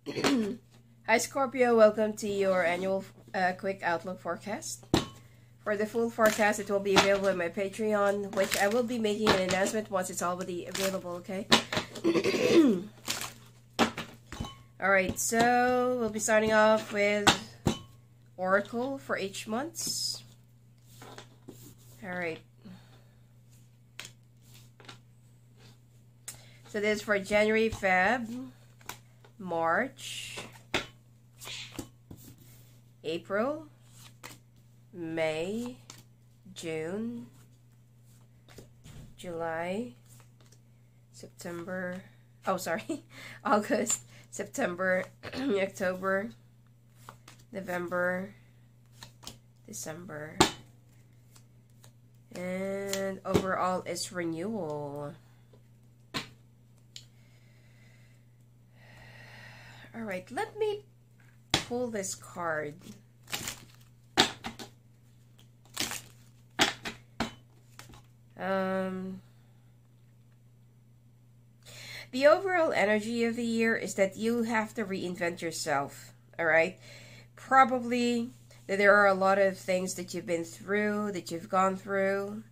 Hi Scorpio, welcome to your annual quick outlook forecast. For the full forecast, it will be available on my Patreon, which I will be making an announcement once it's already available, okay? Alright, so we'll be starting off with Oracle for each month. Alright. So this is for January, Feb, March, April, May, June, July, September, August, September, October, November, December, and overall it's renewal. Alright, let me pull this card. The overall energy of the year is that you have to reinvent yourself, alright? Probably that there are a lot of things that you've been through, that you've gone through.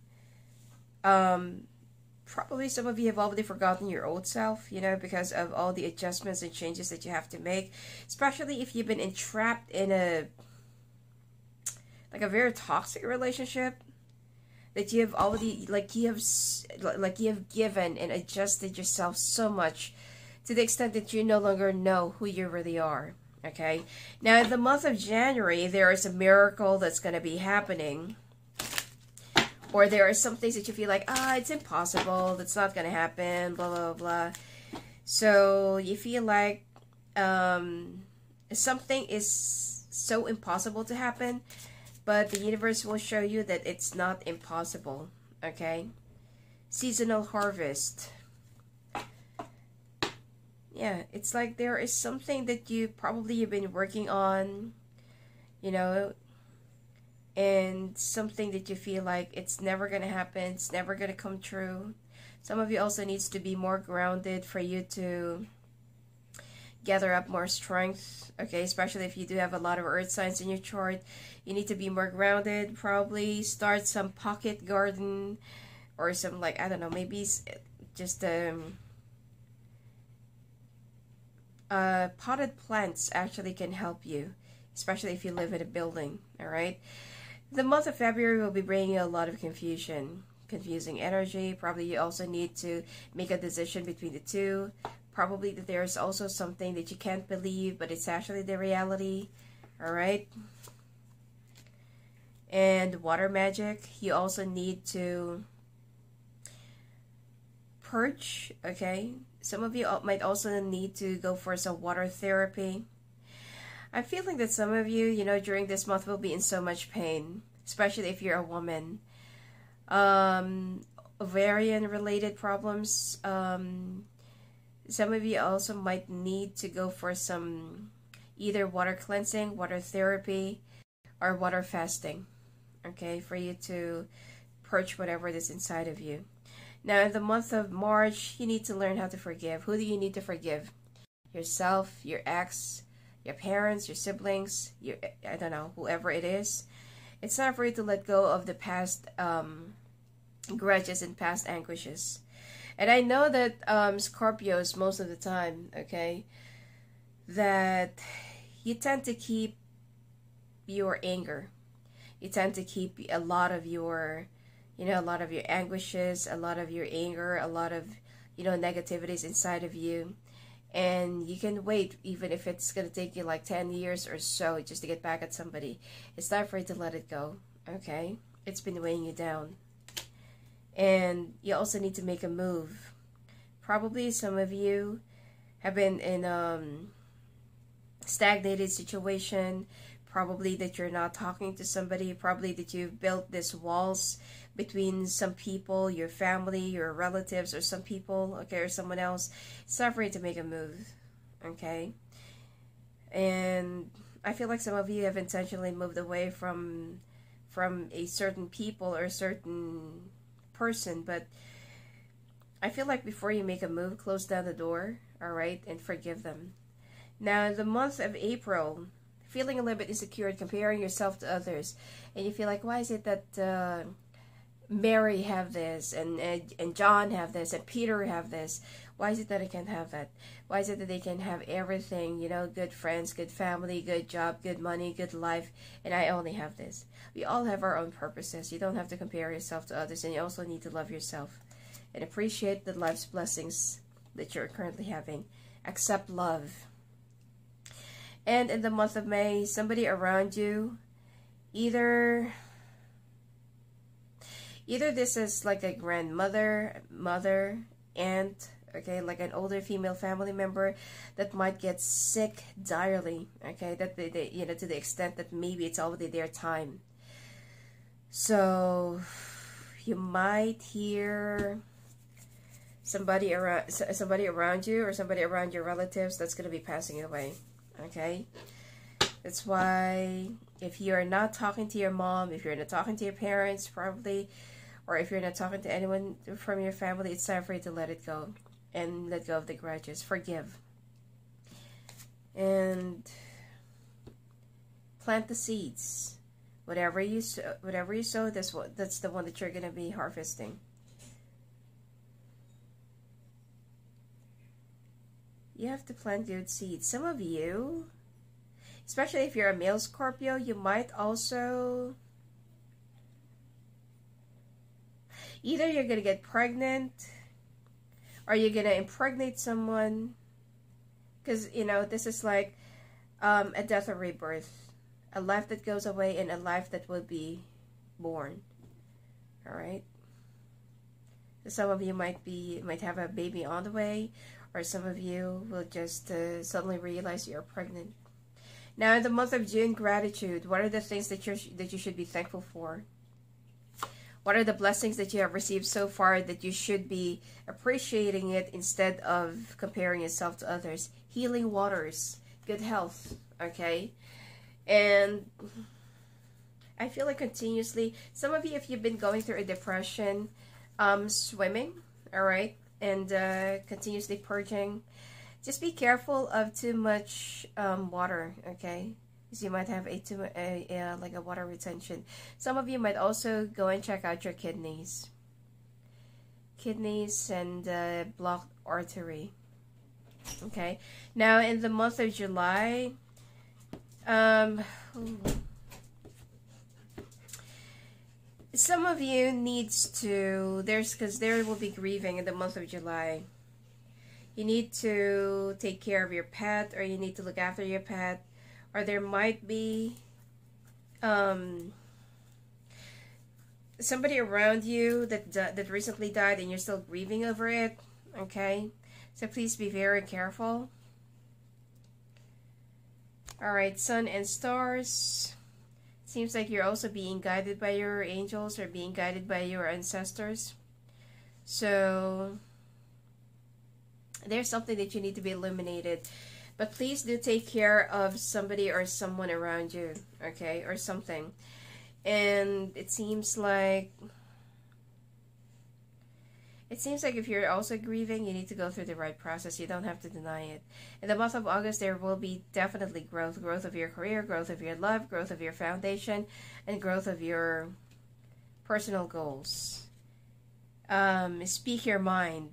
Probably some of you have already forgotten your old self, you know, because of all the adjustments and changes that you have to make. Especially if you've been entrapped in a very toxic relationship that you have already, you have given and adjusted yourself so much to the extent that you no longer know who you really are. Okay, now in the month of January, there is a miracle that's going to be happening. Or there are some things that you feel like, it's impossible, that's not going to happen, blah, blah, blah. So you feel like something is so impossible to happen, but the universe will show you that it's not impossible, okay? Seasonal harvest. Yeah, it's like there is something that you've been working on, you know, and something that you feel like it's never going to happen, it's never going to come true. Some of you also needs to be more grounded for you to gather up more strength, okay? Especially if you do have a lot of earth signs in your chart. You need to be more grounded, probably start some pocket garden or some, I don't know, maybe just potted plants actually can help you, especially if you live in a building, all right? The month of February will be bringing you a lot of confusing energy. Probably you also need to make a decision between the two. Probably that there's also something that you can't believe, but it's actually the reality. All right. And water magic, you also need to purge, okay? Some of you might also need to go for some water therapy. I'm feeling that some of you, you know, during this month will be in so much pain, especially if you're a woman. Ovarian-related problems. Some of you also might need to go for some either water cleansing, water therapy, or water fasting, okay, for you to purge whatever is inside of you. Now, in the month of March, you need to learn how to forgive. Who do you need to forgive? Yourself, your ex, your parents, your siblings, I don't know, whoever it is. It's time for you to let go of the past grudges and past anguishes. And I know that Scorpios, most of the time, okay, that you tend to keep your anger. You tend to keep a lot of your, a lot of your anguishes, a lot of your anger, a lot of, negativities inside of you. And you can wait, even if it's going to take you like 10 years or so just to get back at somebody. It's time for you to let it go, okay? It's been weighing you down. And you also need to make a move. Probably some of you have been in stagnated situation. Probably that you're not talking to somebody. Probably that you've built these walls between some people, your family, your relatives, or some people, okay, or someone else. It's time for you to make a move, okay? And I feel like some of you have intentionally moved away from a certain people or a certain person, but I feel like before you make a move, close down the door, all right, and forgive them. Now, the month of April, feeling a little bit insecure, comparing yourself to others, and you feel like, why is it that Mary have this, and John have this, and Peter have this? Why is it that I can't have that? Why is it that they can have everything, you know, good friends, good family, good job, good money, good life, and I only have this? We all have our own purposes. You don't have to compare yourself to others, and you also need to love yourself and appreciate the life's blessings that you're currently having. Accept love. And in the month of May, somebody around you, either this is like a grandmother, mother, aunt, okay, like an older female family member that might get sick direly, okay, that they you know, to the extent that maybe it's already their time. So you might hear somebody around you, or somebody around your relatives that's going to be passing away. Okay, that's why if you're not talking to your mom, if you're not talking to your parents, probably, or if you're not talking to anyone from your family, it's time for you to let it go and let go of the grudges. Forgive and plant the seeds. Whatever you sow, that's the one that you're gonna be harvesting. You have to plant good seeds. Some of you, especially if you're a male Scorpio, you might also, either you're going to get pregnant or you're going to impregnate someone. Because, you know, this is like a death or rebirth. A life that goes away and a life that will be born. Alright? Some of you might have a baby on the way. Or some of you will just suddenly realize you're pregnant. Now, in the month of June, gratitude. What are the things that you should be thankful for? What are the blessings that you have received so far that you should be appreciating it instead of comparing yourself to others? Healing waters, good health, okay? And I feel like continuously, some of you, if you've been going through a depression, swimming, all right? And continuously purging. Just be careful of too much water, okay? Because you might have like a water retention. Some of you might also go and check out your kidneys and blocked artery. Okay. Now in the month of July, some of you needs to, because there will be grieving in the month of July. You need to take care of your pet, or you need to look after your pet, or there might be somebody around you that recently died and you're still grieving over it. Okay, so please be very careful. All right, sun and stars. Seems like you're also being guided by your angels or being guided by your ancestors. So there's something that you need to be illuminated. But please do take care of somebody or someone around you, okay, or something. And it seems like if you're also grieving, you need to go through the right process. You don't have to deny it. In the month of August, there will be definitely growth of your career, growth of your love, growth of your foundation, and growth of your personal goals. Speak your mind.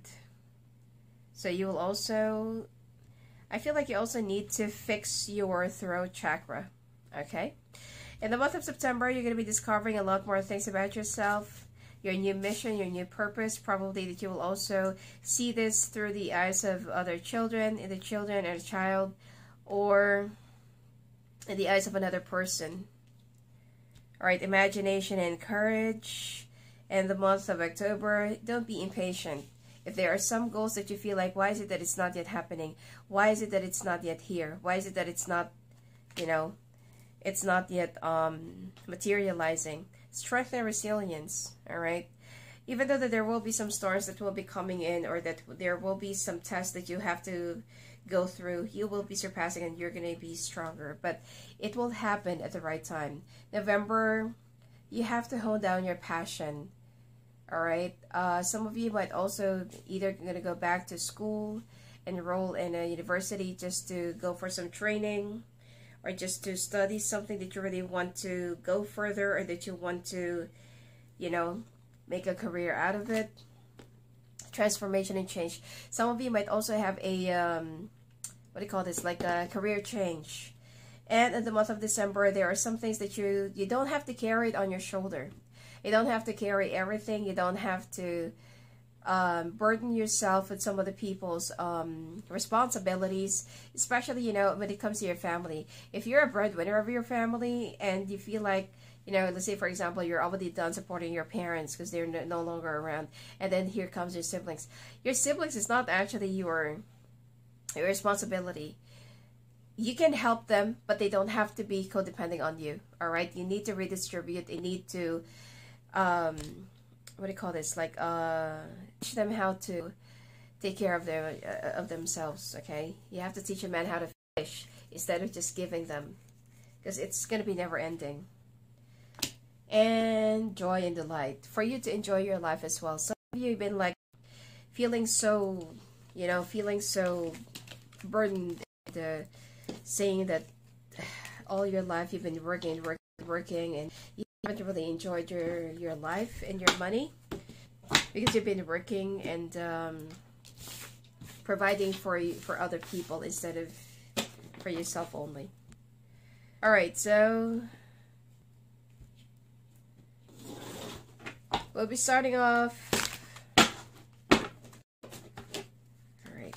So you will also, I feel like you also need to fix your throat chakra, okay? In the month of September, you're going to be discovering a lot more things about yourself, your new mission, your new purpose. Probably that you will also see this through the eyes of other children, either children or a child, or in the eyes of another person. All right, imagination and courage. In the month of October, don't be impatient. If there are some goals that you feel like, why is it that it's not yet happening? Why is it that it's not yet here? Why is it that it's not, you know, it's not yet materializing? Strengthen resilience, all right? Even though that there will be some storms that will be coming in, or that there will be some tests that you have to go through, you will be surpassing and you're going to be stronger. But it will happen at the right time. November, you have to hold down your passion, all right? Some of you might also either going to go back to school enroll in a university just to go for some training, or just to study something that you really want to go further, or that you want to, you know, make a career out of it. Transformation and change. Some of you might also have a what do you call this, like a career change. And in the month of December, there are some things that you don't have to carry it on your shoulder. You don't have to carry everything. You don't have to burden yourself with some of the people's responsibilities, especially, you know, when it comes to your family. If you're a breadwinner of your family and you feel like, you know, let's say, for example, you're already done supporting your parents because they're no longer around, and then here comes your siblings. Your siblings is not actually your responsibility. You can help them, but they don't have to be codependent on you, all right? You need to redistribute. You need to, what do you call this? Like, teach them how to take care of themselves, okay? You have to teach a man how to fish instead of just giving them, because it's going to be never ending. And joy and delight, for you to enjoy your life as well. Some of you have been like feeling so, you know, feeling so burdened, saying that all your life you've been working, and you haven't really enjoyed your life and your money because you've been working and providing for other people instead of for yourself only. All right, so we'll be starting off. All right,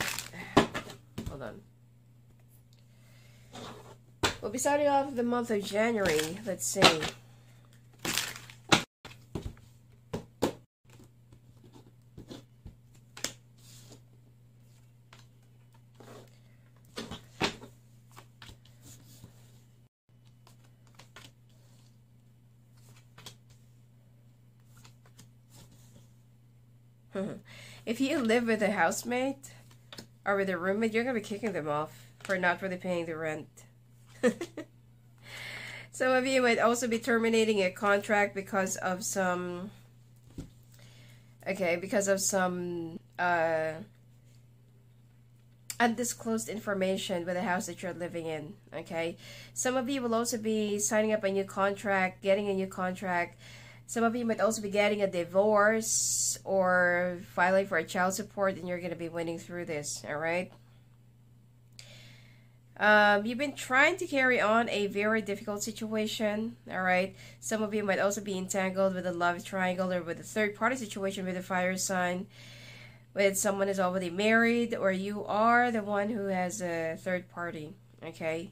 hold on. We'll be starting off the month of January. Let's see. If you live with a housemate or with a roommate, you're going to be kicking them off for not really paying the rent. Some of you might also be terminating a contract because of some, undisclosed information with the house that you're living in, okay? Some of you will also be signing up a new contract, getting a new contract. Some of you might also be getting a divorce or filing for a child support, and you're going to be winning through this, all right? You've been trying to carry on a very difficult situation, all right? Some of you might also be entangled with a love triangle or with a third-party situation with a fire sign, with someone who's already married, or you are the one who has a third party, okay?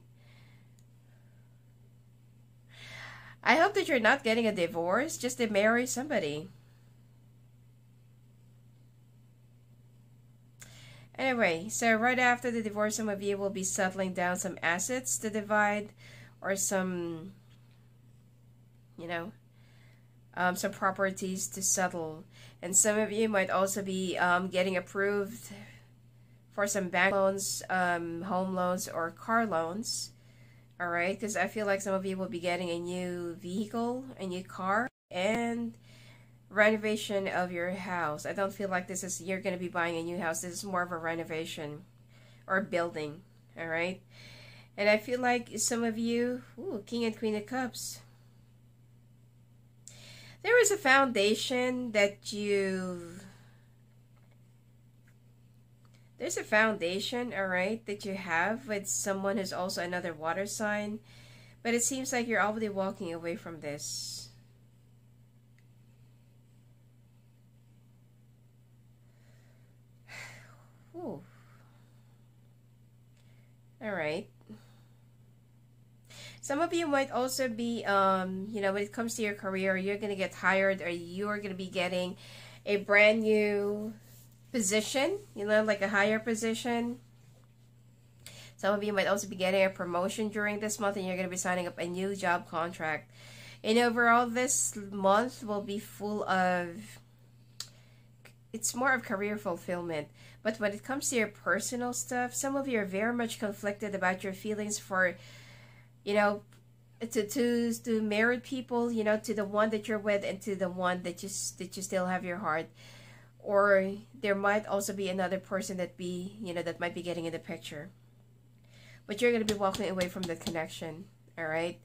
I hope that you're not getting a divorce just to marry somebody. Anyway, so right after the divorce, some of you will be settling down some assets to divide, or some, you know, some properties to settle. And some of you might also be getting approved for some bank loans, home loans, or car loans. All right, because I feel like some of you will be getting a new vehicle, a new car, and renovation of your house. I don't feel like this is you're going to be buying a new house. This is more of a renovation or building, all right? And I feel like some of you, King and Queen of Cups. There is a foundation that there's a foundation, all right, that you have with someone who's also another water sign. But it seems like you're already walking away from this. Ooh. All right. Some of you might also be, you know, when it comes to your career, you're going to get hired, or you're going to be getting a brand new position, you know, like a higher position. Some of you might also be getting a promotion during this month, and you're going to be signing up a new job contract. And overall, this month will be full of, it's more of career fulfillment. But when it comes to your personal stuff, some of you are very much conflicted about your feelings for, you know, to married people, you know, to the one that you're with and to the one that you still have your heart. or there might also be another person that be, that might be getting in the picture. But you're going to be walking away from the connection, all right?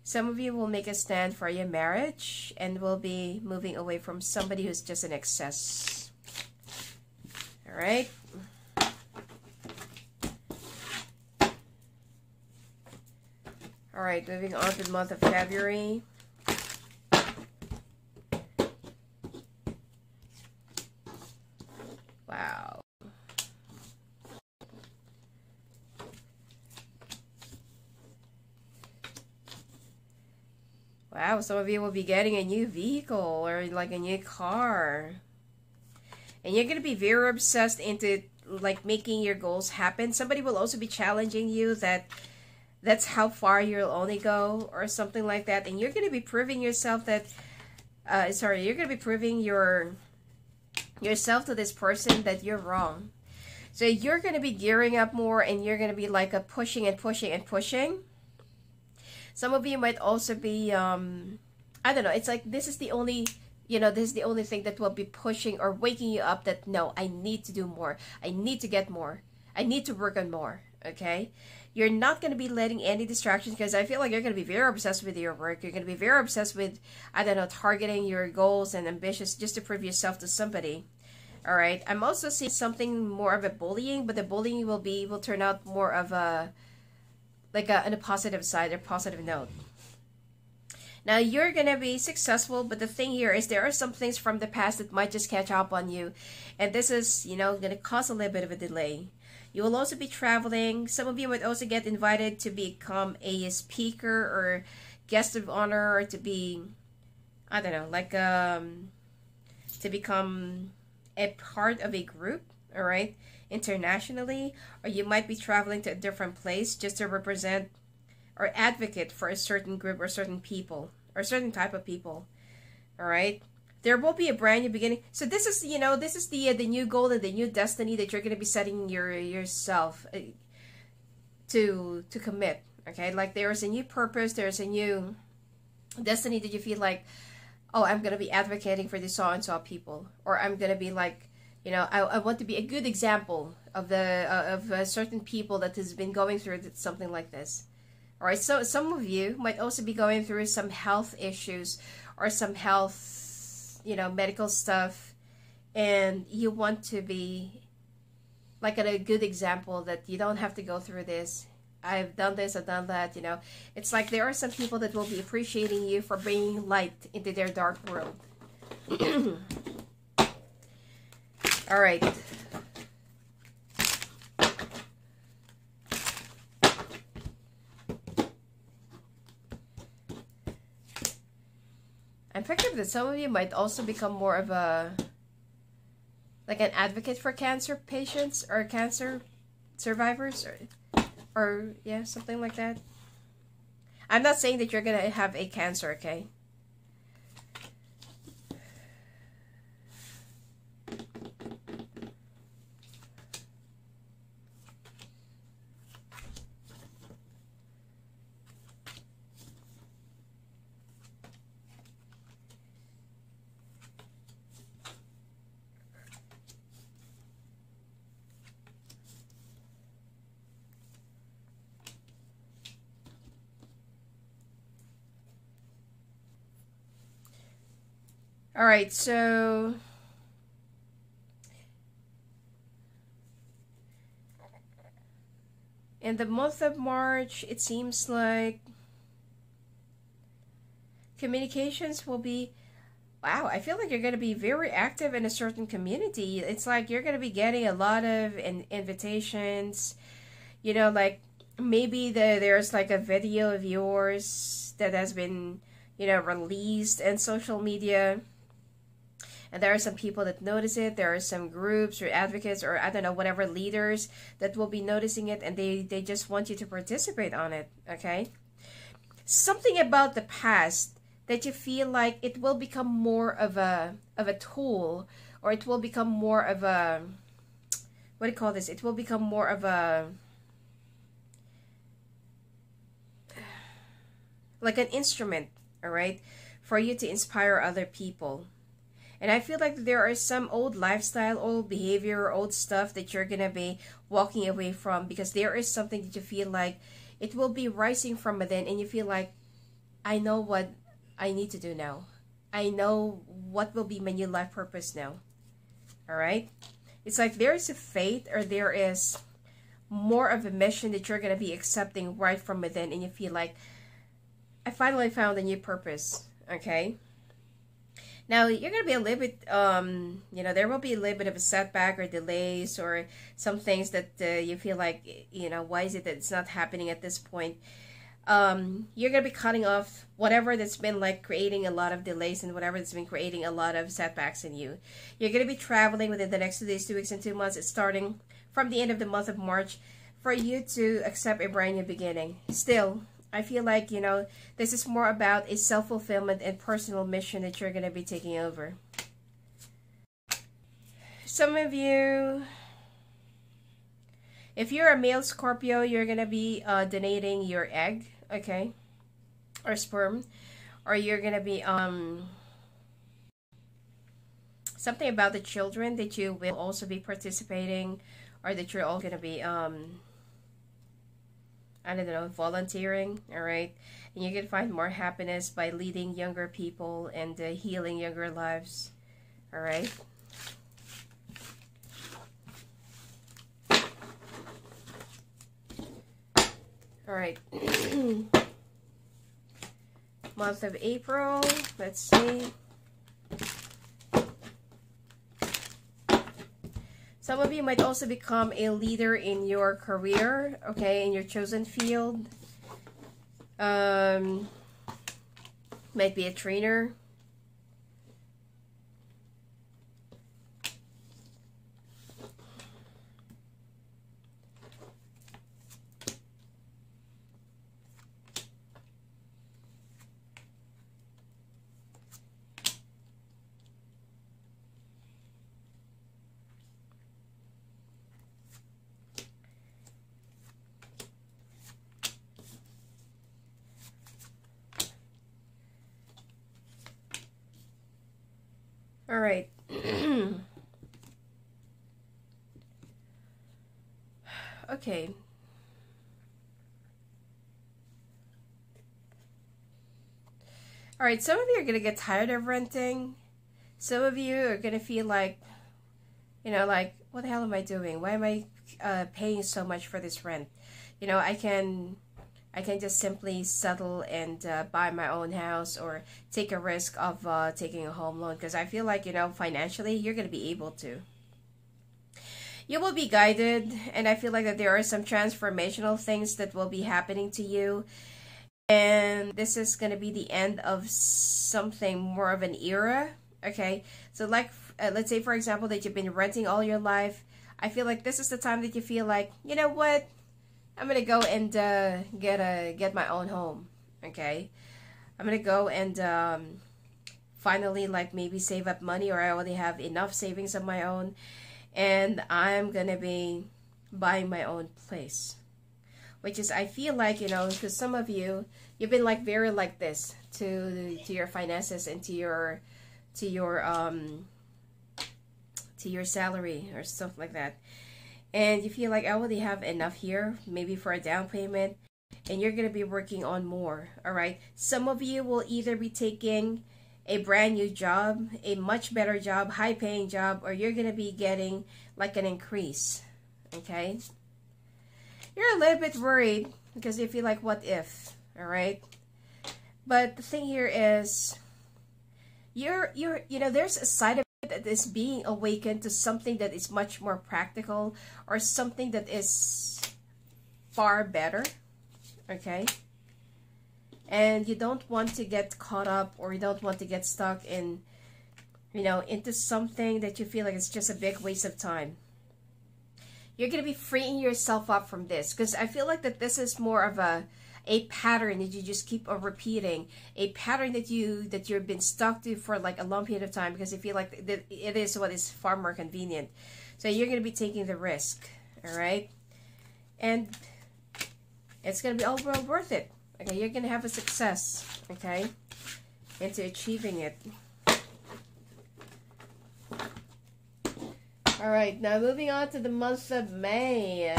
Some of you will make a stand for your marriage and will be moving away from somebody who's just an excess. All right? All right, moving on to the month of February. Wow. Wow, some of you will be getting a new vehicle or like a new car. And you're going to be very obsessed into like making your goals happen. Somebody will also be challenging you that that's how far you'll only go or something like that. And you're going to be proving yourself that, you're going to be proving yourself to this person that you're wrong. So you're going to be gearing up more and you're going to be like a pushing and pushing and pushing. Some of you might also be, I don't know, it's like this is the only, this is the only thing that will be pushing or waking you up that, no, I need to do more. I need to get more. I need to work on more, okay? You're not going to be letting any distractions, because I feel like you're going to be very obsessed with your work. You're going to be very obsessed with, I don't know, targeting your goals and ambitions just to prove yourself to somebody. All right. I'm also seeing something more of a bullying, but the bullying will turn out more of a, like on a positive side or positive note. Now, you're going to be successful, but the thing here is there are some things from the past that might just catch up on you. And this is, going to cause a little bit of a delay. You will also be traveling. Some of you might also get invited to become a speaker or guest of honor, or to be, I don't know, like to become a part of a group, all right, internationally. Or you might be traveling to a different place just to represent or advocate for a certain group or certain people or certain type of people, all right? There will be a brand new beginning. So this is, this is the new goal and the new destiny that you're going to be setting yourself to commit, okay? Like there's a new purpose, there's a new destiny that you feel like, oh, I'm going to be advocating for this so-and-so people. Or I'm going to be like, I want to be a good example of certain people that has been going through something like this. All right, so some of you might also be going through some health issues or some health, medical stuff, and you want to be like a good example that you don't have to go through this. I've done this, I've done that, It's like there are some people that will be appreciating you for bringing light into their dark world. All right. I'm picking up that some of you might also become more of like an advocate for cancer patients or cancer survivors or yeah, something like that. I'm not saying that you're going to have a cancer, okay? All right, so in the month of March, it seems like communications will be, wow, I feel like you're going to be very active in a certain community. It's like you're going to be getting a lot of invitations, like maybe there's like a video of yours that has been, released in social media. And there are some people that notice it. There are some groups or advocates or I don't know, whatever leaders that will be noticing it, and they just want you to participate on it, okay? Something about the past that you feel like it will become more of a tool, or it will become more of a, what do you call this? It will become more of a, like an instrument, all right, for you to inspire other people. And I feel like there are some old lifestyle, old behavior, old stuff that you're gonna be walking away from, because there is something that you feel like it will be rising from within, and you feel like, I know what I need to do now. I know what will be my new life purpose now. All right? It's like there is a fate, or there is more of a mission that you're going to be accepting right from within, and you feel like, I finally found a new purpose. Okay? Now, you're going to be a little bit, you know, there will be a little bit of a setback or delays or some things that you feel like, you know, why is it that it's not happening at this point? You're going to be cutting off whatever that's been like creating a lot of delays and whatever that's been creating a lot of setbacks in you. You're going to be traveling within the next 2 days, 2 weeks, and 2 months. It's starting from the end of the month of March for you to accept a brand new beginning. Still, I feel like, you know, this is more about a self-fulfillment and personal mission that you're going to be taking over. Some of you, if you're a male Scorpio, you're going to be donating your egg, okay, or sperm, or you're going to be something about the children that you will also be participating, or that you're all going to be I don't know, volunteering, all right? And you can find more happiness by leading younger people and healing younger lives, all right? All right. Month of April, let's see. Some of you might also become a leader in your career, okay, in your chosen field. Might be a trainer. All right. Okay. All right, some of you are going to get tired of renting. Some of you are going to feel like, you know, like, what the hell am I doing? Why am I paying so much for this rent? You know, I can just simply settle and buy my own house, or take a risk of taking a home loan, because I feel like, you know, financially you're going to be able to. You will be guided, and I feel like that there are some transformational things that will be happening to you, and this is going to be the end of something more of an era, okay? So like, let's say for example that you've been renting all your life. I feel like this is the time that you feel like, you know what? I'm gonna go and get my own home, okay? I'm gonna go and finally, like, maybe save up money, or I already have enough savings of my own, and I'm gonna be buying my own place. Which is, I feel like, you know, because some of you, you've been like very like this to your finances and to your salary or stuff like that. And you feel like I already have enough here, maybe for a down payment, and you're going to be working on more, all right? Some of you will either be taking a brand new job, a much better job, high-paying job, or you're going to be getting like an increase, okay? You're a little bit worried because you feel like, what if, all right? But the thing here is, you know, there's a side of that is being awakened to something that is much more practical, or something that is far better, okay? And you don't want to get caught up, or you don't want to get stuck in, you know, into something that you feel like it's just a big waste of time. You're going to be freeing yourself up from this, because I feel like that this is more of a pattern that you just keep on repeating, a pattern that you've been stuck to for like a long period of time, because you feel like that it is what is far more convenient. So you're going to be taking the risk, all right? And it's going to be all well worth it, okay? You're going to have a success, okay, into achieving it. All right, now moving on to the month of May.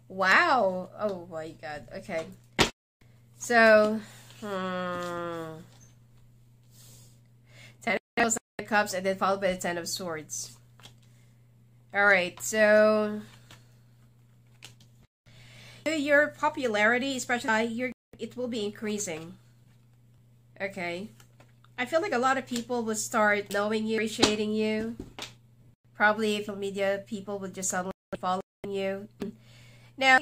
Wow. Oh my God. Okay. So, 10 of Cups and then followed by the 10 of Swords. All right. So, your popularity, especially it will be increasing. Okay. I feel like a lot of people will start knowing you, appreciating you. Probably social media people will just suddenly follow you. Now,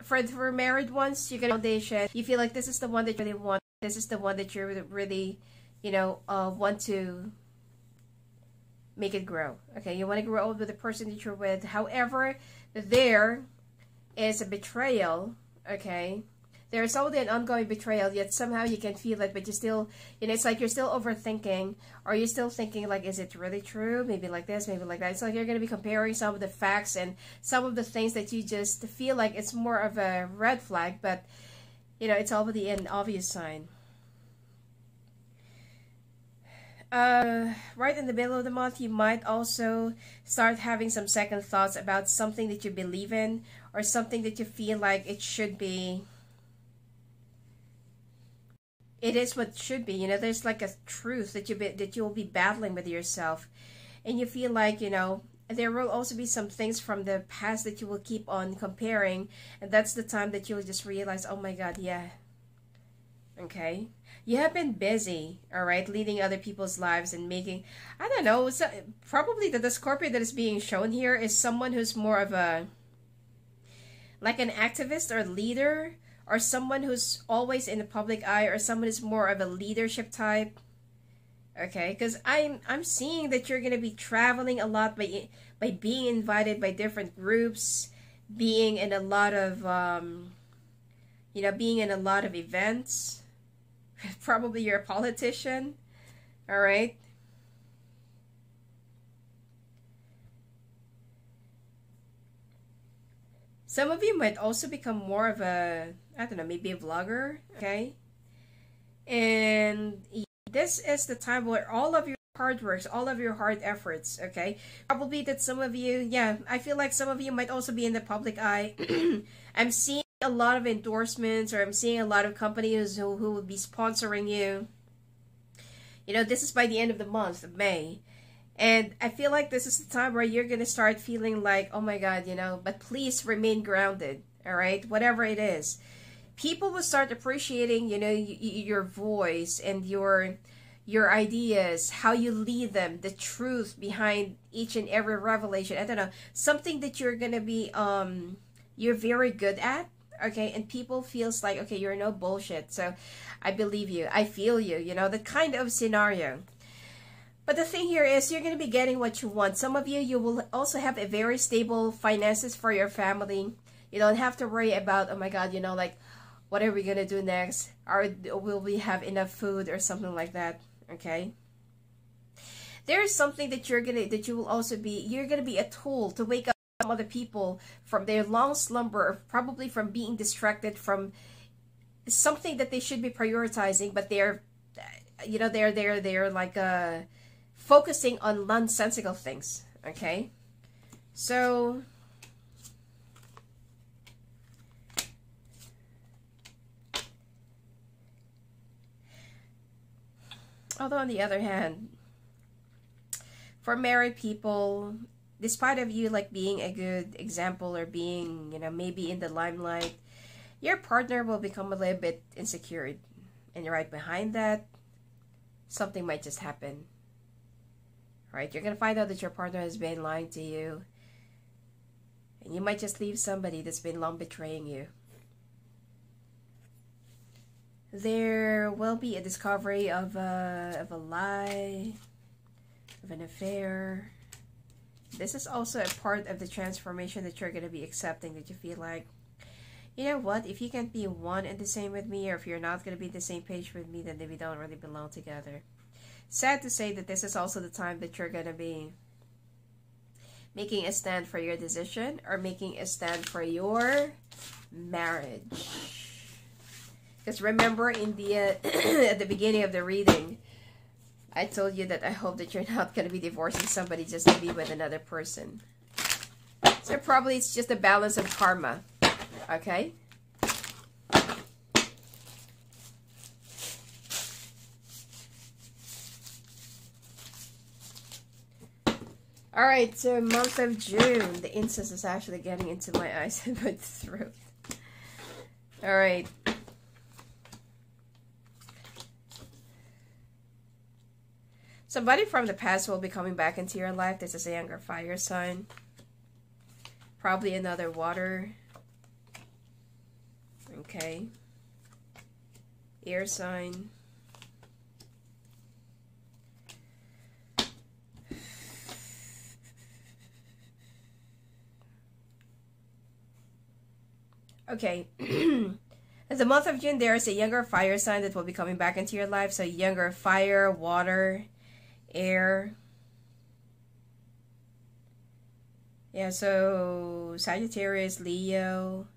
for married ones, you get a foundation. You feel like this is the one that you really want. This is the one that you really, want to make it grow. Okay, you want to grow old with the person that you're with. However, there is a betrayal. Okay, there's already an ongoing betrayal. Yet somehow you can feel it, but you still, it's like you're still overthinking, or you're still thinking like, is it really true? Maybe like this, maybe like that. It's like you're going to be comparing some of the facts and some of the things that you just feel like it's more of a red flag, but it's already an obvious sign. Right in the middle of the month, you might also start having some second thoughts about something that you believe in, or something that you feel like it should be. It is what should be. There's like a truth that you'll be battling with yourself, and you feel like there will also be some things from the past that you will keep on comparing, and that's the time that you'll just realize, oh my God, yeah. Okay, you have been busy, all right, leading other people's lives and making, I don't know, probably the Scorpio that is being shown here is someone who's more of like an activist or leader, or someone who's always in the public eye, or someone who's more of a leadership type. Okay, because I'm seeing that you're gonna be traveling a lot by being invited by different groups, being in a lot of being in a lot of events. Probably you're a politician. All right. Some of you might also become more of a, I don't know, maybe a vlogger, okay? And this is the time where all of your hard works, all of your hard efforts, okay? Probably that some of you, yeah, I feel like some of you might also be in the public eye. I'm seeing a lot of endorsements, or I'm seeing a lot of companies who will be sponsoring you. This is by the end of the month of May. And I feel like this is the time where you're going to start feeling like, oh my God, but please remain grounded, all right? Whatever it is. People will start appreciating, your voice and your ideas, how you lead them, the truth behind each and every revelation. I don't know, something that you're going to be, you're very good at, okay? And people feels like, okay, you're no bullshit. So I believe you. I feel you, the kind of scenario. But the thing here is you're going to be getting what you want. Some of you will also have a very stable finances for your family. You don't have to worry about, oh my God, like, what are we going to do next? Or will we have enough food or something like that? Okay. There is something that you're going to be a tool to wake up some other people from their long slumber, or probably from being distracted from something that they should be prioritizing, but they're like, focusing on nonsensical things, okay? So, although on the other hand, for married people, despite of you like being a good example, or being, maybe in the limelight, your partner will become a little bit insecure. And right behind that, something might just happen. Right? You're going to find out that your partner has been lying to you. And you might just leave somebody that's been long betraying you. There will be a discovery of a lie, of an affair. This is also a part of the transformation that you're going to be accepting, that you feel like, you know what, if you can't be one and the same with me, or if you're not going to be the same page with me, then we don't really belong together. Sad to say that this is also the time that you're going to be making a stand for your decision, or making a stand for your marriage. Because remember, in the at the beginning of the reading, I told you that I hope that you're not going to be divorcing somebody just to be with another person. So probably it's just a balance of karma. Okay? Alright, so month of June. The incense is actually getting into my eyes and my throat. Alright. Somebody from the past will be coming back into your life. This is a younger fire sign. Probably another water. Okay. Air sign. Okay. In the month of June, there is a younger fire sign that will be coming back into your life. So younger fire, water, air. Yeah, so Sagittarius, Leo.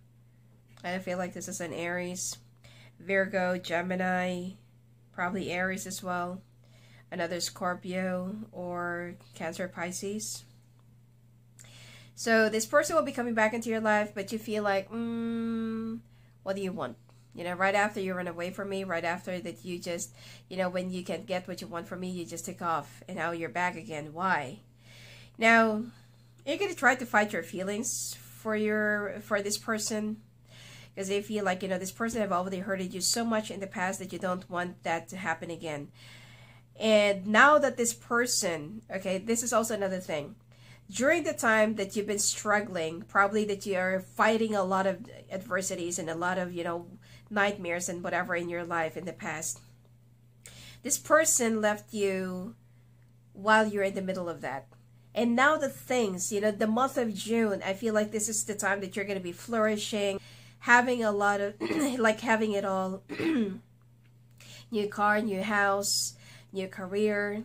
I feel like this is an Aries. Virgo, Gemini. Probably Aries as well. Another Scorpio or Cancer, Pisces. So this person will be coming back into your life, but you feel like, what do you want? You know, right after you run away from me, right after that you just, you know, when you can get what you want from me, you just take off. And now you're back again. Why? Now, you're going to try to fight your feelings for this person. Because they feel like, you know, this person have already hurted you so much in the past that you don't want that to happen again. And now that this person, okay, this is also another thing. During the time that you've been struggling, probably that you are fighting a lot of adversities and a lot of, you know, nightmares and whatever in your life in the past. This person left you while you're in the middle of that. And now the things, you know, the month of June, I feel like this is the time that you're going to be flourishing, having a lot of, like having it all. New car, new house, new career.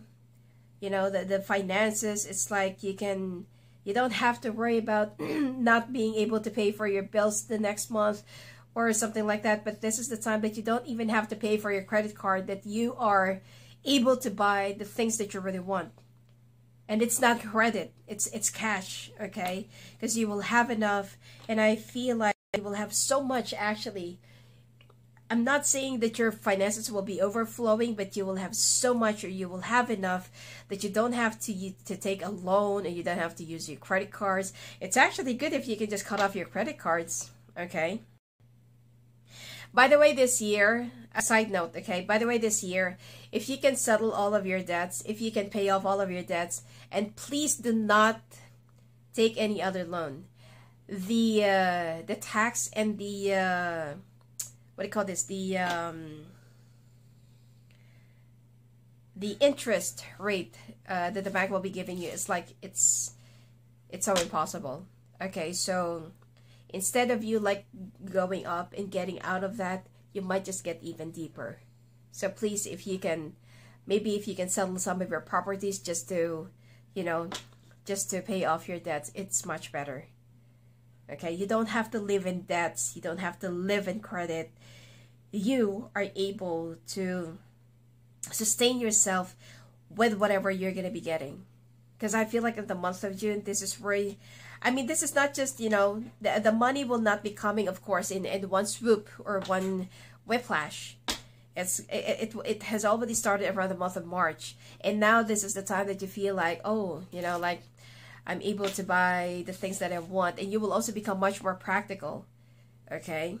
You know, the finances, it's like you don't have to worry about not being able to pay for your bills the next month or something like that. But this is the time that you don't even have to pay for your credit card, that you are able to buy the things that you really want. And it's not credit, it's cash, okay? Because you will have enough, and I feel like you will have so much actually. I'm not saying that your finances will be overflowing, but you will have so much, or you will have enough that you don't have to take a loan, and you don't have to use your credit cards. It's actually good if you can just cut off your credit cards, okay? By the way, this year, a side note, okay? By the way, this year, if you can settle all of your debts, if you can pay off all of your debts, and please do not take any other loan. The tax and the what do you call this? The interest rate that the bank will be giving you is like it's so impossible. Okay, so instead of you like going up and getting out of that, you might just get even deeper. So please, if you can, maybe if you can sell some of your properties just to, you know, just to pay off your debts, it's much better. Okay, you don't have to live in debts. You don't have to live in credit. You are able to sustain yourself with whatever you're going to be getting. Because I feel like in the month of June, this is where, I mean, this is not just, you know, the money will not be coming, of course, in one swoop or one whiplash. It has already started around the month of March. And now this is the time that you feel like, oh, you know, like, I'm able to buy the things that I want. And you will also become much more practical. Okay?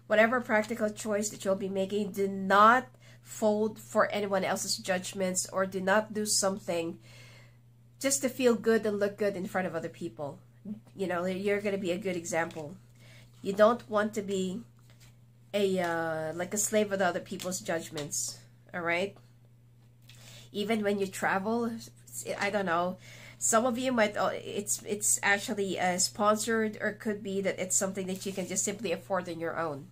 Whatever practical choice that you'll be making, do not fold for anyone else's judgments, or do not do something just to feel good and look good in front of other people. You know, you're going to be a good example. You don't want to be like a slave of other people's judgments. All right? Even when you travel, I don't know, some of you might, it's actually sponsored, or could be that it's something that you can just simply afford on your own.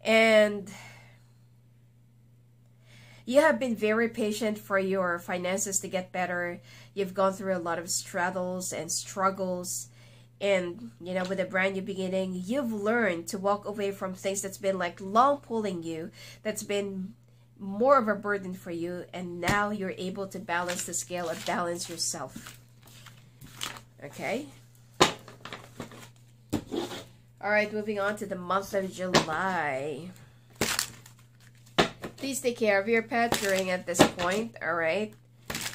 And You have been very patient for your finances to get better. You've gone through a lot of struggles and struggles. And, you know, with a brand new beginning, you've learned to walk away from things that's been like long pulling you, that's been more of a burden for you. And now you're able to balance the scale and balance yourself. Okay? Alright, moving on to the month of July. Please take care of your pet during at this point, alright?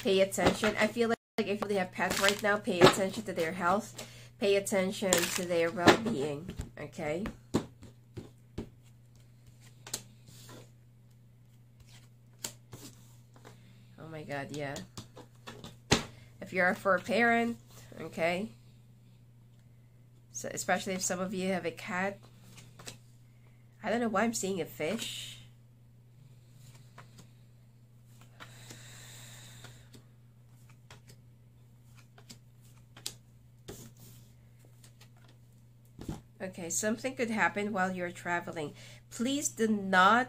Pay attention. I feel like if you have pets right now, pay attention to their health. Pay attention to their well-being, okay? Oh my god, yeah. If you're a fur parent, okay? So especially if some of you have a cat. I don't know why I'm seeing a fish. Okay, something could happen while you're traveling. Please do not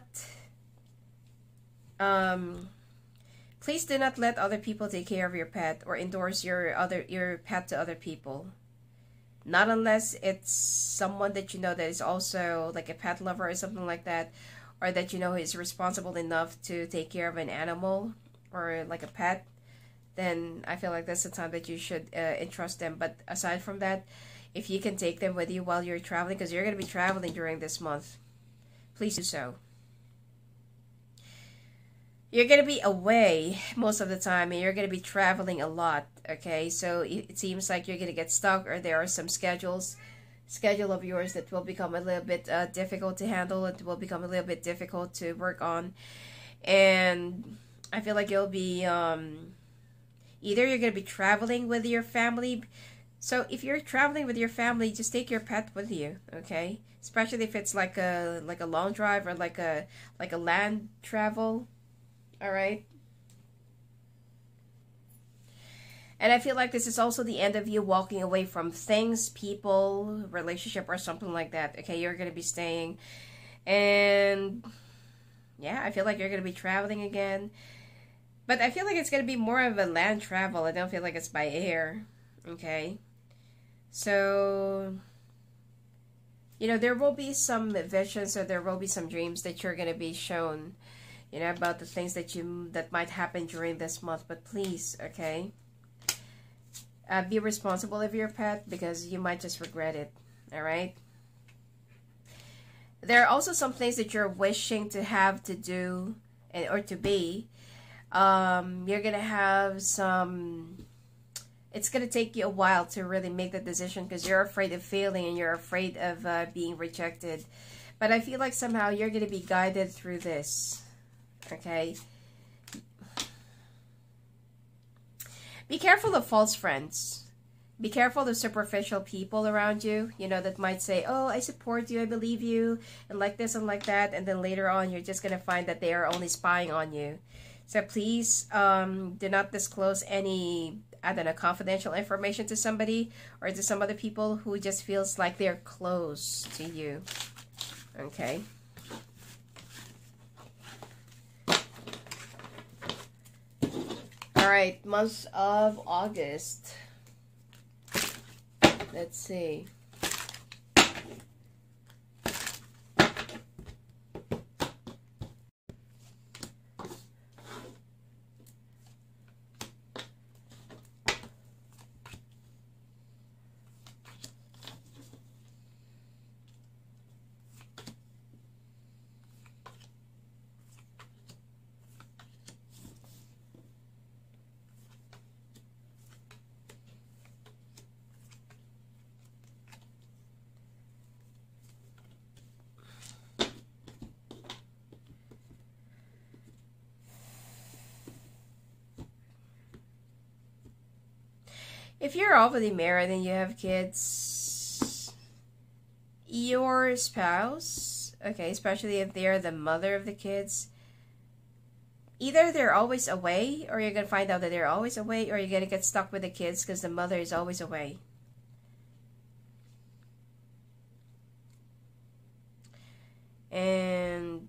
let other people take care of your pet or endorse your pet to other people. Not unless it's someone that you know that is also like a pet lover or something like that, or that you know is responsible enough to take care of an animal or like a pet. Then I feel like that's the time that you should entrust them. But aside from that, if you can take them with you while you're traveling, because you're going to be traveling during this month, please do so. You're going to be away most of the time, and you're going to be traveling a lot, okay? So it seems like you're going to get stuck, or there are some schedule of yours that will become a little bit difficult to handle. It will become a little bit difficult to work on. And I feel like you'll be, either you're going to be traveling with your family. So if you're traveling with your family, just take your pet with you, okay? Especially if it's like a long drive or like a land travel, all right? And I feel like this is also the end of you walking away from things, people, relationship, or something like that, okay? You're going to be staying. And yeah, I feel like you're going to be traveling again. But I feel like it's going to be more of a land travel. I don't feel like it's by air, okay? So, you know, there will be some visions, or there will be some dreams that you're going to be shown, you know, about the things that might happen during this month. But please, okay, be responsible of your pet, because you might just regret it, all right? There are also some things that you're wishing to have to do or to be. You're going to have some... It's going to take you a while to really make the decision, because you're afraid of failing and you're afraid of being rejected. But I feel like somehow you're going to be guided through this. Okay? Be careful of false friends. Be careful of superficial people around you, you know, that might say, oh, I support you, I believe you, and like this and like that. And then later on, you're just going to find that they are only spying on you. So please do not disclose any, I don't know, confidential information to somebody or to some other people who just feels like they're close to you. Okay? Alright, month of August. Let's see. If you're already married and you have kids, your spouse, okay, especially if they're the mother of the kids, either they're always away, or you're going to find out that they're always away, or you're going to get stuck with the kids because the mother is always away. And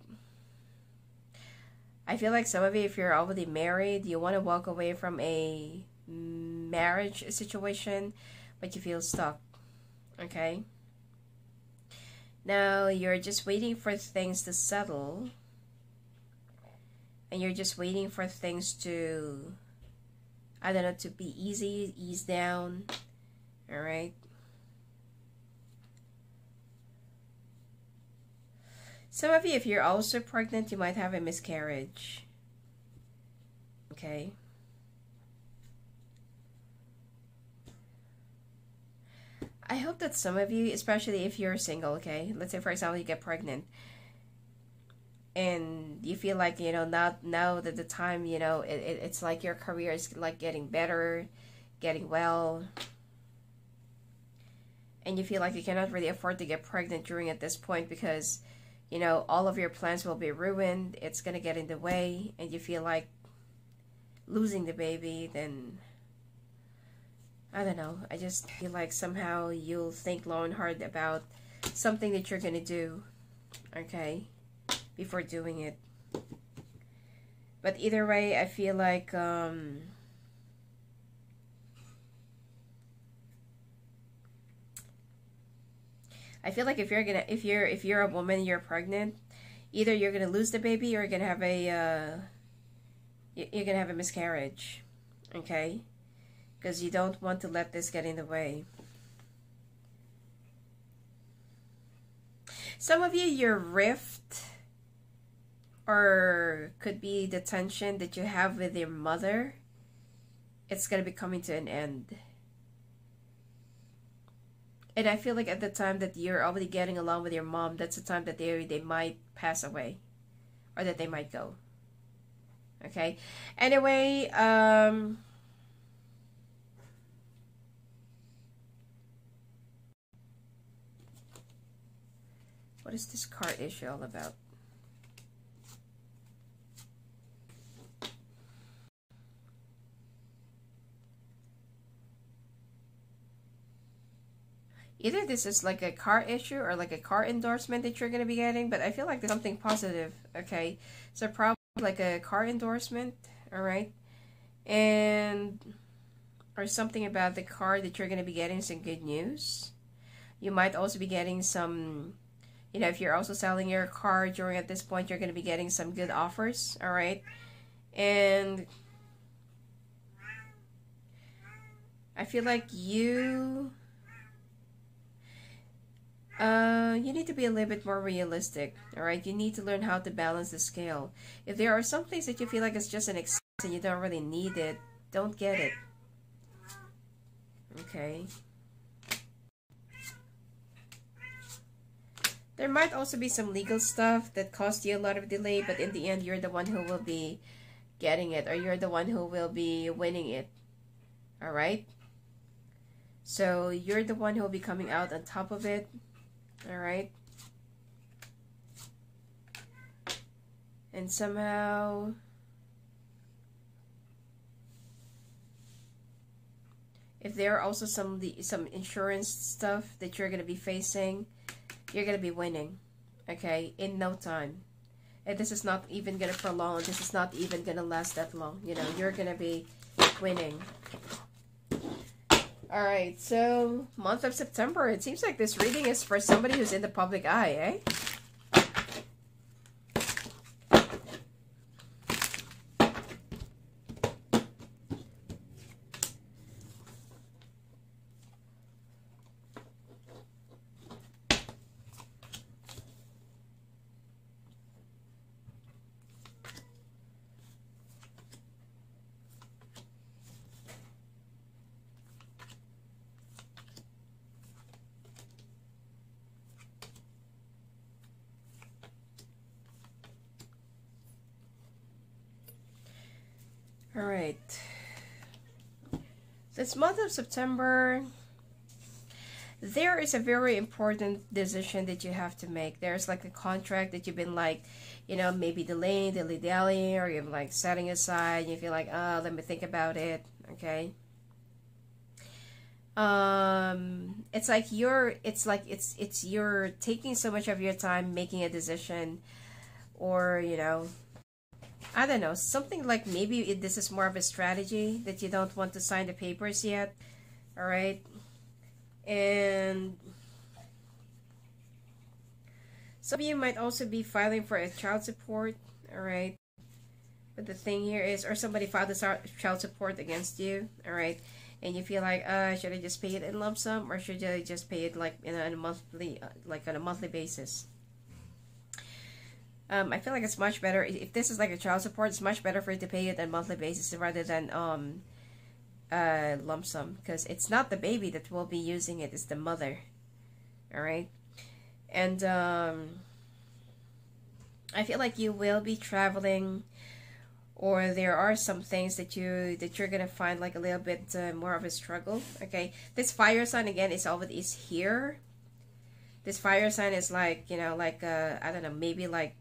I feel like some of you, if you're already married, you want to walk away from a marriage situation, but you feel stuck. Okay? Now, you're just waiting for things to settle. And you're just waiting for things to, I don't know, to be easy, ease down. Alright? Some of you, if you're also pregnant, you might have a miscarriage. Okay? I hope that some of you, especially if you're single, okay? Let's say, for example, you get pregnant. And you feel like, you know, now that the time, you know, it's like your career is like getting better, getting well. And you feel like you cannot really afford to get pregnant during at this point because, you know, all of your plans will be ruined. It's going to get in the way. And you feel like losing the baby, then I don't know. I just feel like somehow you'll think long and hard about something that you're going to do. Okay? Before doing it. But either way, I feel like if you're a woman, you're pregnant, either you're gonna lose the baby or you're gonna have a miscarriage. Okay? Because you don't want to let this get in the way. Some of you, your rift, or could be the tension that you have with your mother, it's going to be coming to an end. And I feel like at the time that you're already getting along with your mom, that's the time that they might pass away. Or that they might go. Okay? Anyway, what is this card issue all about? Either this is like a car issue or like a car endorsement that you're going to be getting, but I feel like there's something positive, okay? So probably like a car endorsement, alright? And, or something about the car that you're going to be getting some good news. You might also be getting some, you know, if you're also selling your car during at this point, you're going to be getting some good offers, alright? And I feel like you need to be a little bit more realistic, alright? You need to learn how to balance the scale. If there are some things that you feel like it's just an excess and you don't really need it, don't get it. Okay? There might also be some legal stuff that cost you a lot of delay, but in the end, you're the one who will be getting it, or you're the one who will be winning it. Alright? So, you're the one who will be coming out on top of it. Alright? And somehow, if there are also some insurance stuff that you're going to be facing, you're going to be winning. Okay? In no time. And this is not even going to prolong. This is not even going to last that long. You know, you're going to be winning. Alright, so month of September. It seems like this reading is for somebody who's in the public eye, eh? Alright. This month of September, there is a very important decision that you have to make. There's like a contract that you've been like, you know, maybe delaying, dilly-dallying, or you're like setting aside. You feel like, oh, let me think about it. Okay. It's like you're taking so much of your time making a decision, or, you know, I don't know, something like maybe this is more of a strategy that you don't want to sign the papers yet. All right. And some of you might also be filing for a child support. All right. But the thing here is, or somebody filed a child support against you. All right. And you feel like, should I just pay it in lump sum, or should I just pay it like in a monthly, like on a monthly basis? I feel like it's much better if this is like a child support. It's much better for you to pay it on a monthly basis rather than lump sum, because it's not the baby that will be using it; it's the mother. All right, and I feel like you will be traveling, or there are some things that you're gonna find like a little bit more of a struggle. Okay, this fire sign again is always here. This fire sign is like, you know, like I don't know, maybe like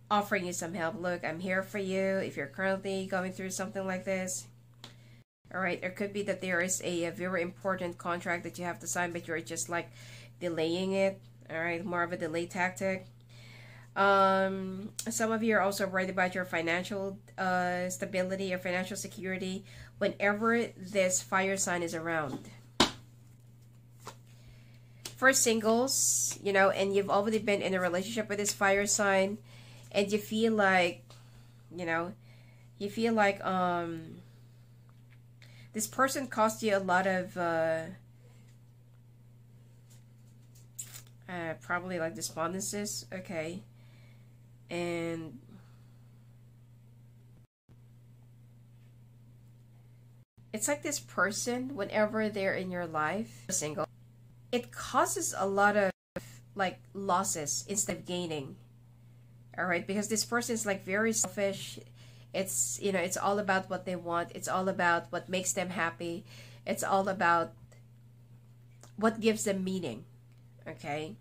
offering you some help. Look, I'm here for you if you're currently going through something like this. All right, it could be that there is a very important contract that you have to sign, but you're just like delaying it. All right, more of a delay tactic. Some of you are also worried about your financial stability or financial security whenever this fire sign is around. For singles, you know, and you've already been in a relationship with this fire sign, and you feel like, you know, you feel like this person cost you a lot of probably like despondencies. Okay. And it's like this person, whenever they're in your life, single, it causes a lot of like losses instead of gaining. All right, because this person is like very selfish. It's, you know, it's all about what they want. It's all about what makes them happy. It's all about what gives them meaning. Okay,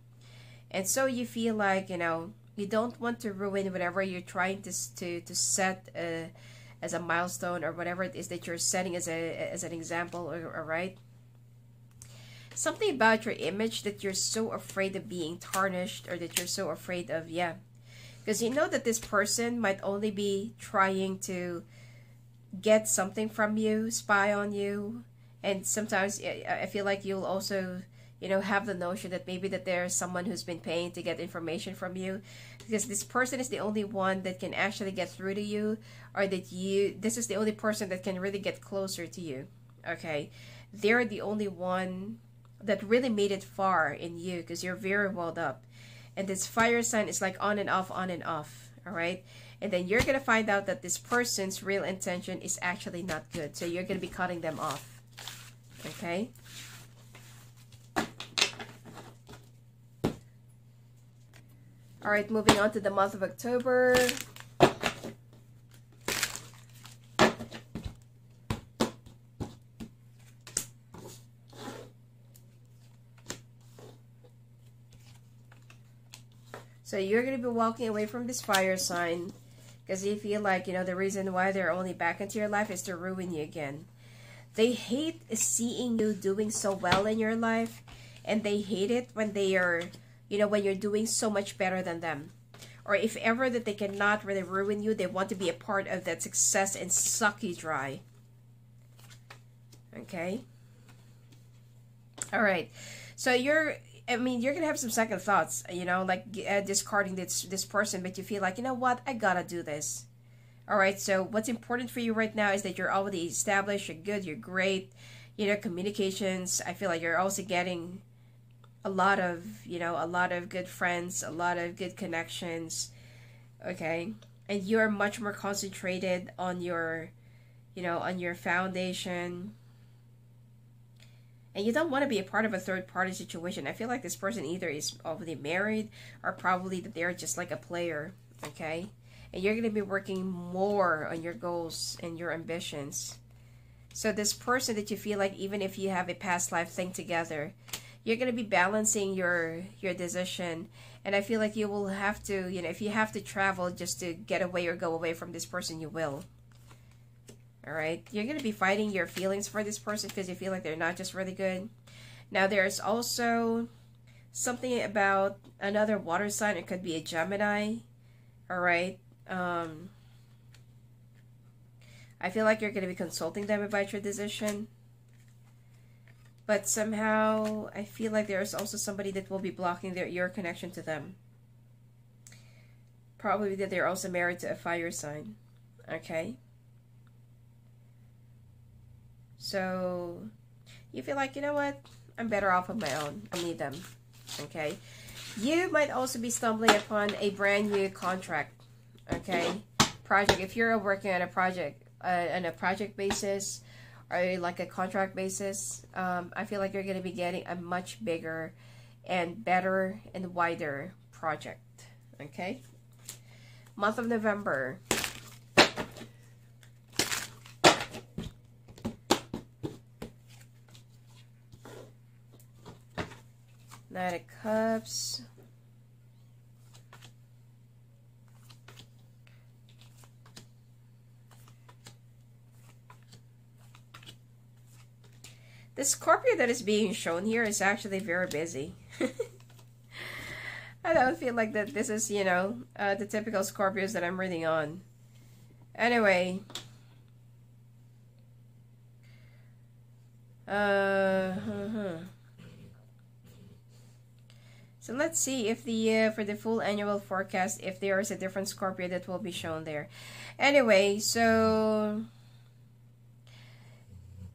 and so you feel like, you know, you don't want to ruin whatever you're trying to set as a milestone, or whatever it is that you're setting as an example. All right. Something about your image that you're so afraid of being tarnished, or that you're so afraid of, yeah. Because you know that this person might only be trying to get something from you, spy on you. And sometimes I feel like you'll also, you know, have the notion that maybe that there's someone who's been paying to get information from you. Because this person is the only one that can actually get through to you, or that this is the only person that can really get closer to you. Okay? They're the only one that really made it far in you, because you're very welled up. And this fire sign is like on and off, on and off. All right, and then you're gonna find out that this person's real intention is actually not good, so you're gonna be cutting them off. Okay. All right, moving on to the month of October. So you're going to be walking away from this fire sign because you feel like, you know, the reason why they're only back into your life is to ruin you again. They hate seeing you doing so well in your life, and they hate it when they are, you know, when you're doing so much better than them. Or if ever that they cannot really ruin you, they want to be a part of that success and suck you dry. Okay? All right. So you're going to have some second thoughts, you know, like discarding this person, but you feel like, you know what, I gotta do this. All right, so what's important for you right now is that you're already established, you're good, you're great, you know, communications. I feel like you're also getting a lot of, you know, a lot of good friends, a lot of good connections, okay? And you're much more concentrated on your, you know, on your foundation. And you don't want to be a part of a third-party situation. I feel like this person either is already married, or probably that they're just like a player, okay? And you're going to be working more on your goals and your ambitions. So this person that you feel like, even if you have a past life thing together, you're going to be balancing your decision. And I feel like you will have to, you know, if you have to travel just to get away or go away from this person, you will. All right, you're going to be fighting your feelings for this person because you feel like they're not just really good. Now, there's also something about another water sign. It could be a Gemini. All right. Um, I feel like you're going to be consulting them about your decision. But somehow, I feel like there's also somebody that will be blocking your connection to them. Probably that they're also married to a fire sign. Okay? So, you feel like, you know what? I'm better off on my own. I need them. Okay? You might also be stumbling upon a brand new contract. Okay? Project. If you're working on a project basis, or like a contract basis, I feel like you're going to be getting a much bigger and better and wider project. Okay? Month of November. Knight of Cups. The Scorpio that is being shown here is actually very busy. I don't feel like that this is, you know, the typical Scorpios that I'm reading on. Anyway. So let's see if the for the full annual forecast, if there is a different Scorpio that will be shown there. Anyway, so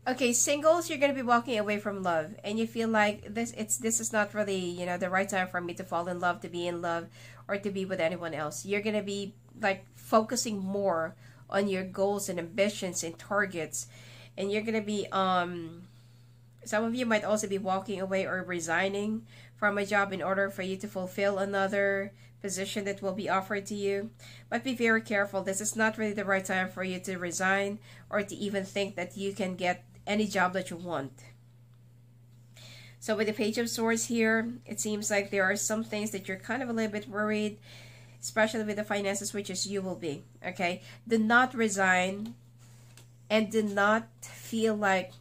okay, singles, you're gonna be walking away from love, and you feel like this is not really, you know, the right time for me to fall in love, to be in love, or to be with anyone else. You're gonna be like focusing more on your goals and ambitions and targets, and you're gonna be some of you might also be walking away or resigning from a job in order for you to fulfill another position that will be offered to you. But be very careful. This is not really the right time for you to resign or to even think that you can get any job that you want. So with the Page of Swords here, it seems like there are some things that you're kind of a little bit worried, especially with the finances, which is you will be. Okay? Do not resign, and do not feel like,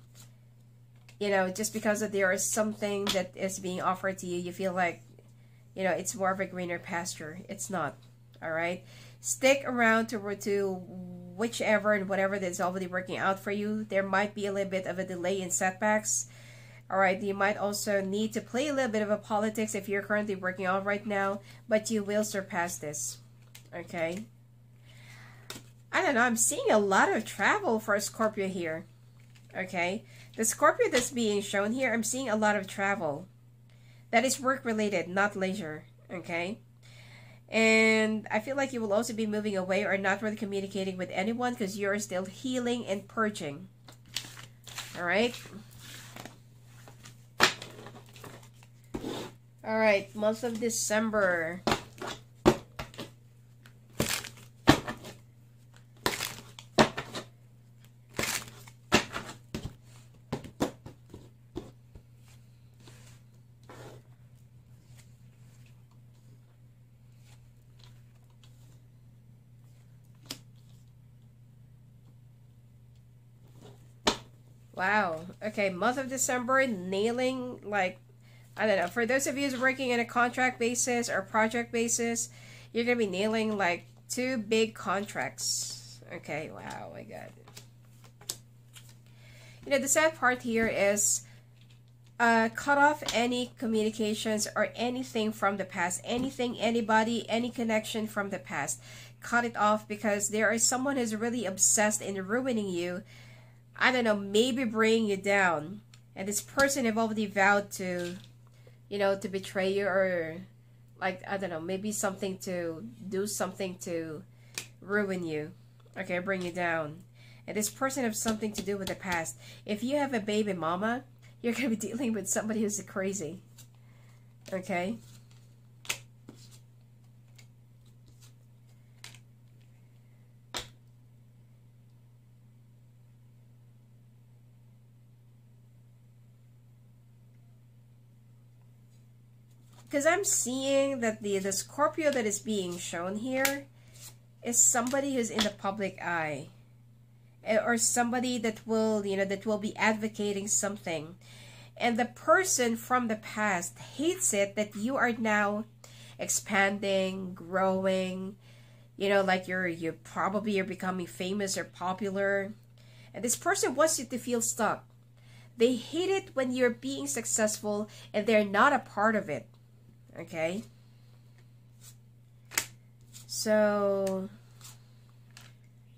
you know, just because that there is something that is being offered to you, you feel like, you know, it's more of a greener pasture. It's not. All right? Stick around to whichever and whatever that's already working out for you. There might be a little bit of a delay in setbacks. All right? You might also need to play a little bit of a politics if you're currently working out right now, but you will surpass this. Okay? I don't know. I'm seeing a lot of travel for a Scorpio here. Okay? The Scorpio that's being shown here, I'm seeing a lot of travel. That is work-related, not leisure. Okay? And I feel like you will also be moving away or not really communicating with anyone because you're still healing and purging. Alright? Alright, month of December. Wow. Okay, month of December, nailing, like, I don't know. For those of you who's working in a contract basis or project basis, you're going to be nailing, like, 2 big contracts. Okay, wow, my God. You know, the sad part here is cut off any communications or anything from the past. Anything, anybody, any connection from the past. Cut it off because there is someone who's really obsessed in ruining you. I don't know, maybe bringing you down. And this person have already vowed to, you know, to betray you or, like, I don't know, maybe something to do something to ruin you. Okay, bring you down. And this person has something to do with the past. If you have a baby mama, you're going to be dealing with somebody who's crazy. Okay? Because I'm seeing that the Scorpio that is being shown here is somebody who's in the public eye. Or somebody that will, you know, that will be advocating something. And the person from the past hates it that you are now expanding, growing, You know, like you're becoming famous or popular. And this person wants you to feel stuck. They hate it when you're being successful and they're not a part of it. Okay? So,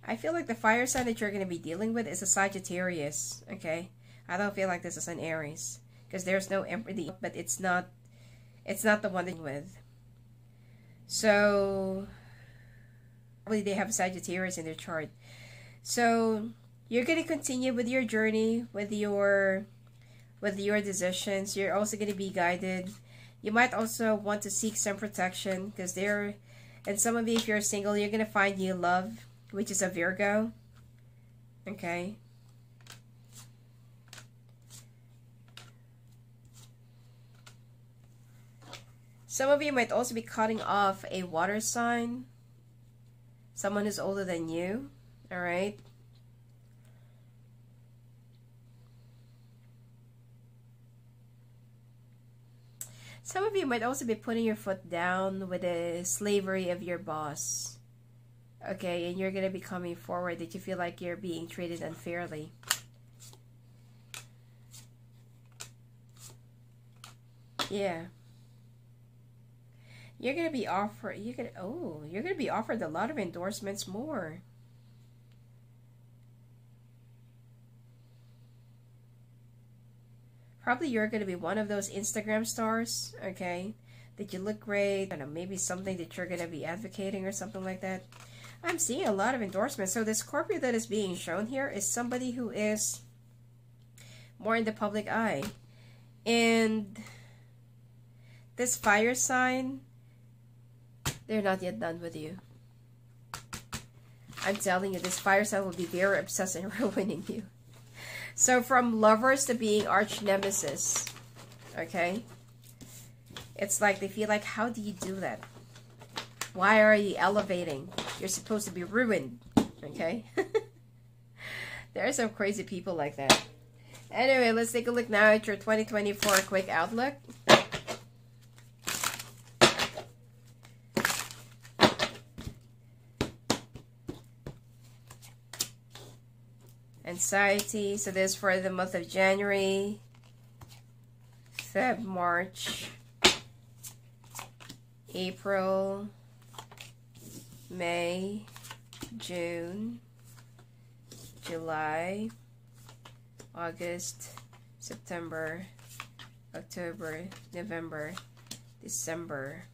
I feel like the fire sign that you're going to be dealing with is a Sagittarius. Okay? I don't feel like this is an Aries. Because there's no empathy, but it's not the one that you're with. So, probably they have Sagittarius in their chart. So, you're going to continue with your journey, with your decisions. You're also going to be guided. You might also want to seek some protection because and some of you, if you're single, you're going to find new love, which is a Virgo. Okay. Some of you might also be cutting off a water sign. Someone who's older than you. Alright. Some of you might also be putting your foot down with the slavery of your boss. Okay, and you're going to be coming forward that you feel like you're being treated unfairly. Yeah. You're going to be offered, you're going to be offered a lot of endorsements more. Probably you're going to be one of those Instagram stars, okay? That you look great. I don't know, maybe something that you're going to be advocating or something like that. I'm seeing a lot of endorsements. So the Scorpio that is being shown here is somebody who is more in the public eye. And this fire sign, they're not yet done with you. I'm telling you, this fire sign will be very obsessed and ruining you. So from lovers to being arch nemesis, okay? It's like they feel like, how do you do that? Why are you elevating? You're supposed to be ruined, okay? There are some crazy people like that. Anyway, let's take a look now at your 2024 quick outlook. Anxiety. So this is for the month of January, Feb, March, April, May, June, July, August, September, October, November, December.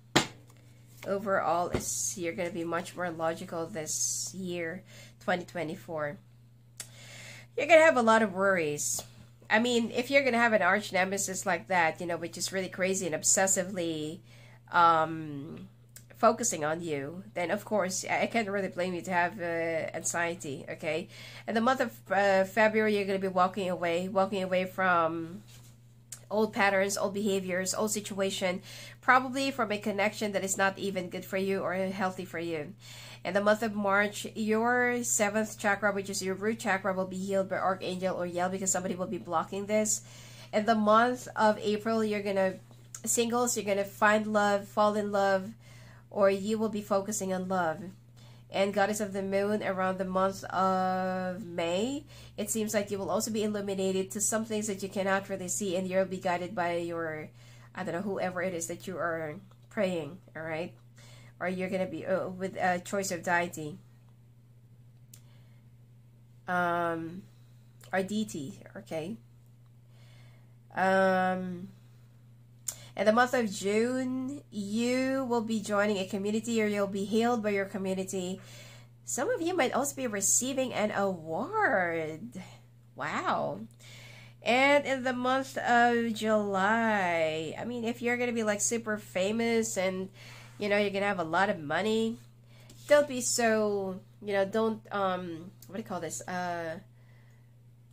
Overall, you're going to be much more logical this year, 2024. You're going to have a lot of worries. I mean, if you're going to have an arch nemesis like that, you know, which is really crazy and obsessively focusing on you, then of course, I can't really blame you to have anxiety, okay? In the month of February, you're going to be walking away from old patterns, old behaviors, old situation, probably from a connection that is not even good for you or healthy for you. In the month of March, your 7th chakra, which is your root chakra, will be healed by Archangel Uriel because somebody will be blocking this. In the month of April, you're going to, singles, you're going to find love, fall in love, or you will be focusing on love. And Goddess of the Moon, around the month of May, it seems like you will also be illuminated to some things that you cannot really see, and you'll be guided by your, I don't know, whoever it is that you are praying, all right? Or you're going to be with a choice of deity. Or deity, okay? In the month of June, you will be joining a community, or you'll be hailed by your community. Some of you might also be receiving an award. Wow. And in the month of July, I mean, if you're going to be like super famous and, you know, you're going to have a lot of money, don't be so, you know, don't, what do you call this?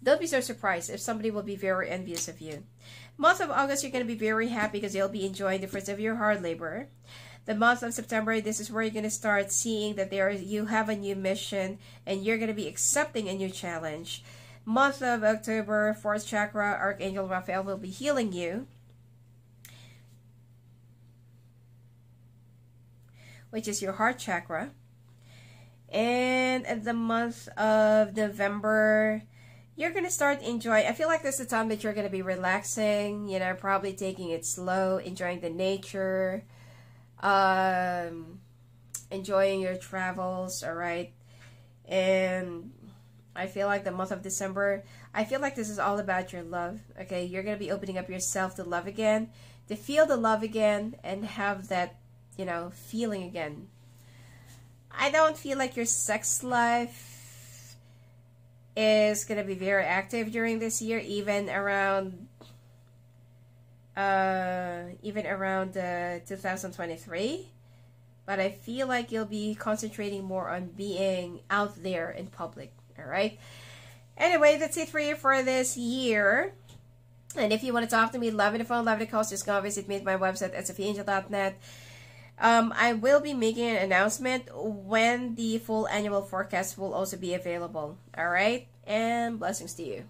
Don't be so surprised if somebody will be very envious of you. Month of August, you're going to be very happy because you'll be enjoying the fruits of your hard labor. The month of September, this is where you're going to start seeing that you have a new mission and you're going to be accepting a new challenge. Month of October, 4th chakra, Archangel Raphael will be healing you, which is your heart chakra. And in the month of November, you're going to start enjoying. I feel like this is the time that you're going to be relaxing, you know, probably taking it slow, enjoying the nature, enjoying your travels, all right? And I feel like the month of December, I feel like this is all about your love, okay? You're going to be opening up yourself to love again, to feel the love again, and have that, you know, feeling again. I don't feel like your sex life is going to be very active during this year, even around 2023. But I feel like you'll be concentrating more on being out there in public, all right? Anyway, that's it for you for this year. And if you want to talk to me, love in the phone, love in the calls, just go visit me at my website at sophiaangel.net. I will be making an announcement when the full annual forecast will also be available. All right? And blessings to you.